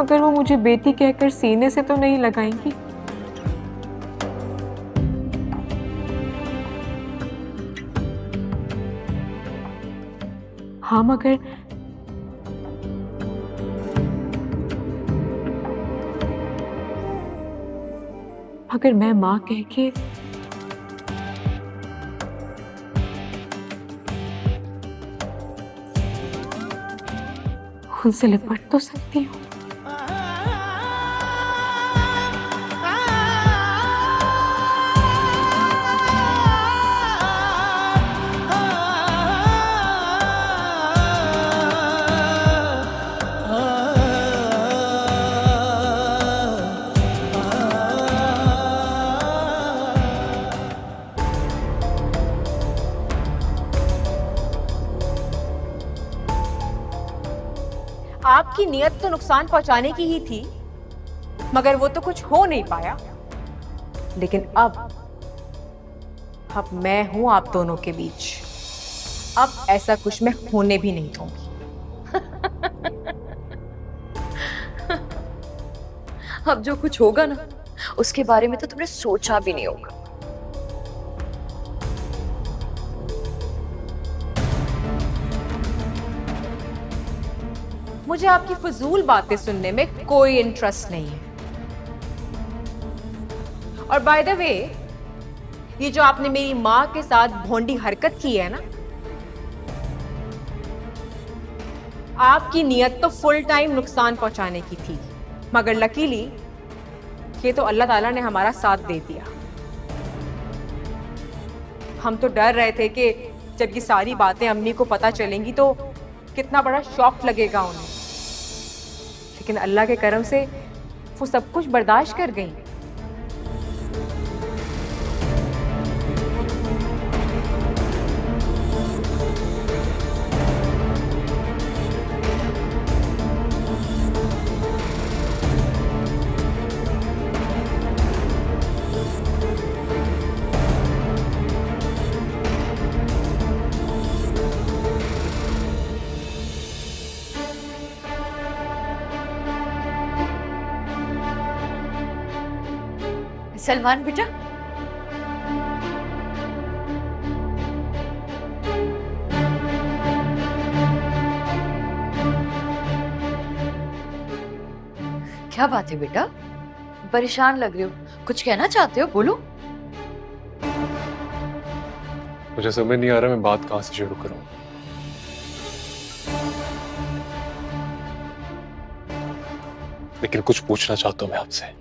मगर वो मुझे बेटी कहकर सीने से तो नहीं लगाएंगी। हाँ मगर मैं माँ कह के उनसे लिपट तो सकती हूँ। आपकी नियत तो नुकसान पहुंचाने की ही थी, मगर वो तो कुछ हो नहीं पाया। लेकिन अब मैं हूं आप दोनों के बीच। अब ऐसा कुछ मैं होने भी नहीं दूंगी। अब जो कुछ होगा ना, उसके बारे में तो तुमने सोचा भी नहीं होगा। मुझे आपकी फजूल बातें सुनने में कोई इंटरेस्ट नहीं है। और बाय द वे, ये जो आपने मेरी मां के साथ भोंडी हरकत की है ना, आपकी नियत तो फुल टाइम नुकसान पहुंचाने की थी, मगर लकीली ये तो अल्लाह ताला ने हमारा साथ दे दिया। हम तो डर रहे थे कि जब ये सारी बातें अम्मी को पता चलेंगी तो कितना बड़ा शॉक लगेगा उन्हें, लेकिन अल्लाह के करम से वो सब कुछ बर्दाश्त कर गई। सलमान बेटा, क्या बात है बेटा? परेशान लग रहे हो, कुछ कहना चाहते हो? बोलो। मुझे समझ नहीं आ रहा मैं बात कहां से शुरू करूं। लेकिन कुछ पूछना चाहता हूं मैं आपसे।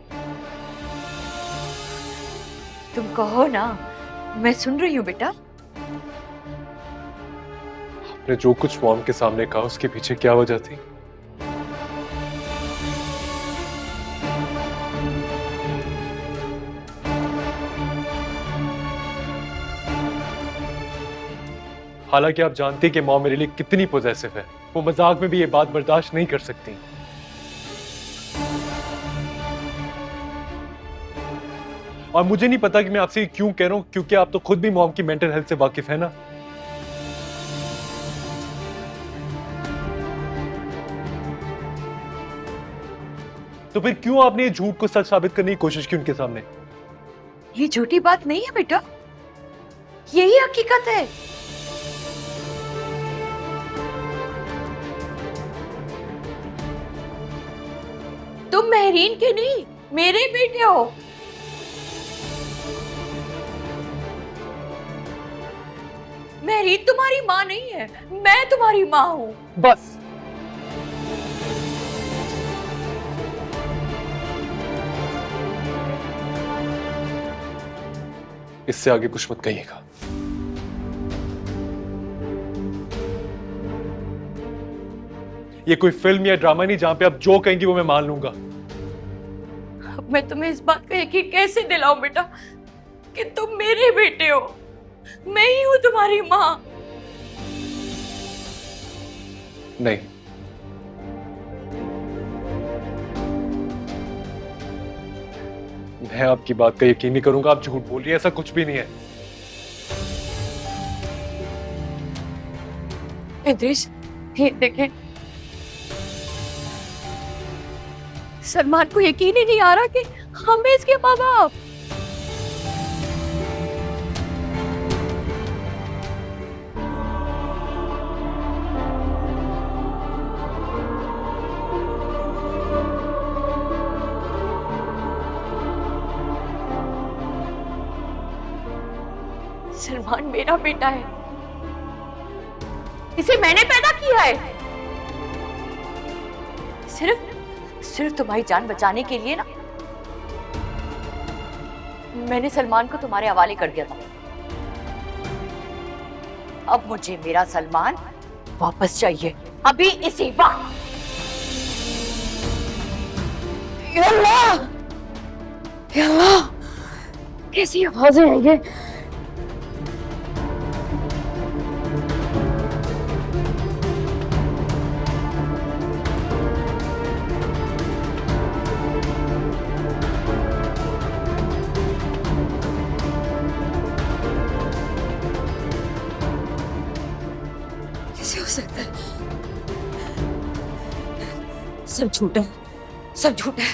तुम कहो ना, मैं सुन रही हूँ बेटा। आपने जो कुछ मॉम के सामने कहा उसके पीछे क्या वजह थी? हालांकि आप जानती हैं कि मॉम मेरे लिए कितनी पॉजेसिव है, वो मजाक में भी ये बात बर्दाश्त नहीं कर सकती। और मुझे नहीं पता कि मैं आपसे क्यों कह रहा हूं, क्योंकि आप तो खुद भी मॉम की मेंटल हेल्थ से वाकिफ है ना। तो फिर क्यों आपने ये झूठ को सच साबित करने की कोशिश की उनके सामने? ये झूठी बात नहीं है बेटा, यही हकीकत है। तुम महरीन के नहीं, मेरे बेटे हो। महरीन तुम्हारी माँ नहीं है, मैं तुम्हारी माँ हूँ। बस इससे आगे कुछ मत कहिएगा। ये कोई फिल्म या ड्रामा नहीं जहां पे आप जो कहेंगी वो मैं मान लूंगा। अब मैं तुम्हें इस बात का यकीन कैसे दिलाऊं बेटा कि तुम मेरे बेटे हो? मैं ही हूं तुम्हारी माँ। नहीं, मैं आपकी बात का यकीन नहीं करूंगा। आप झूठ बोल रही हैं, ऐसा कुछ भी नहीं है। इद्रिस, ये देखें, सलमान को यकीन ही नहीं आ रहा कि हम भी इसके माँ बाप। सलमान मेरा बेटा है, इसे मैंने पैदा किया है। सिर्फ तुम्हारी जान बचाने के लिए ना मैंने सलमान को तुम्हारे हवाले कर दिया था। अब मुझे मेरा सलमान वापस चाहिए, अभी इसी वक्त। या अल्लाह, या अल्लाह, कैसी आवाजें हैं ये? कैसे हो सकता है? सब झूठा है, सब झूठा है,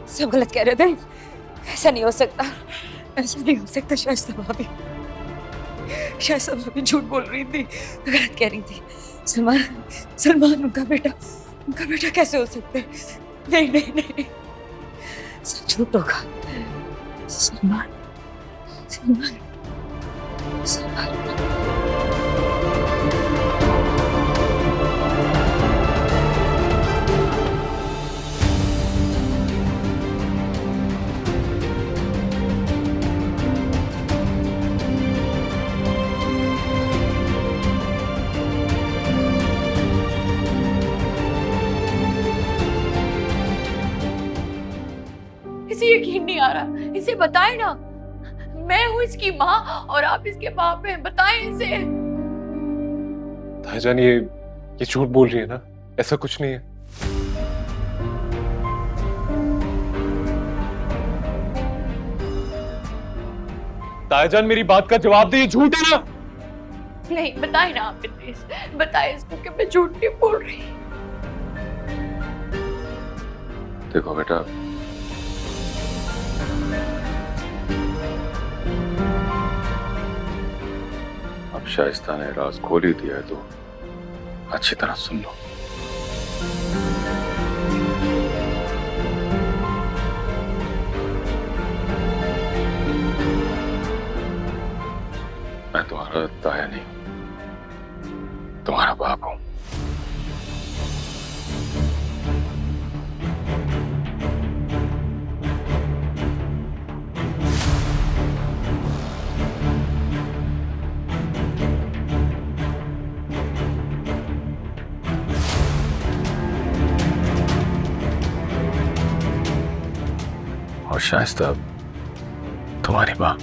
सब गलत कह रहे थे। ऐसा नहीं हो सकता, ऐसा नहीं हो सकता। शायद भाभी झूठ बोल रही थी, गलत कह रही थी। सलमान उनका बेटा कैसे हो सकते? नहीं नहीं नहीं, सब झूठ होगा। सलमान सलमान सलमान इसे यकीन नहीं आ रहा। इसे बताए ना, मैं हूँ इसकी माँ और आप इसके बाप हैं। बताएं इसे। ताईजान ये झूठ बोल रही है ना, ऐसा कुछ नहीं है। ताईजान मेरी बात का जवाब दे, ये झूठ है ना? नहीं, बताए ना आप प्लीज, बताए इसको कि मैं झूठ नहीं बोल रही। देखो बेटा, अब शाइस्ता ने राज खोल ही दिया है तो अच्छी तरह सुन लो। मैं तुम्हारा ताया नहीं, तुम्हारा बाप हूं। और शाइस्ता तुम्हारी माँ।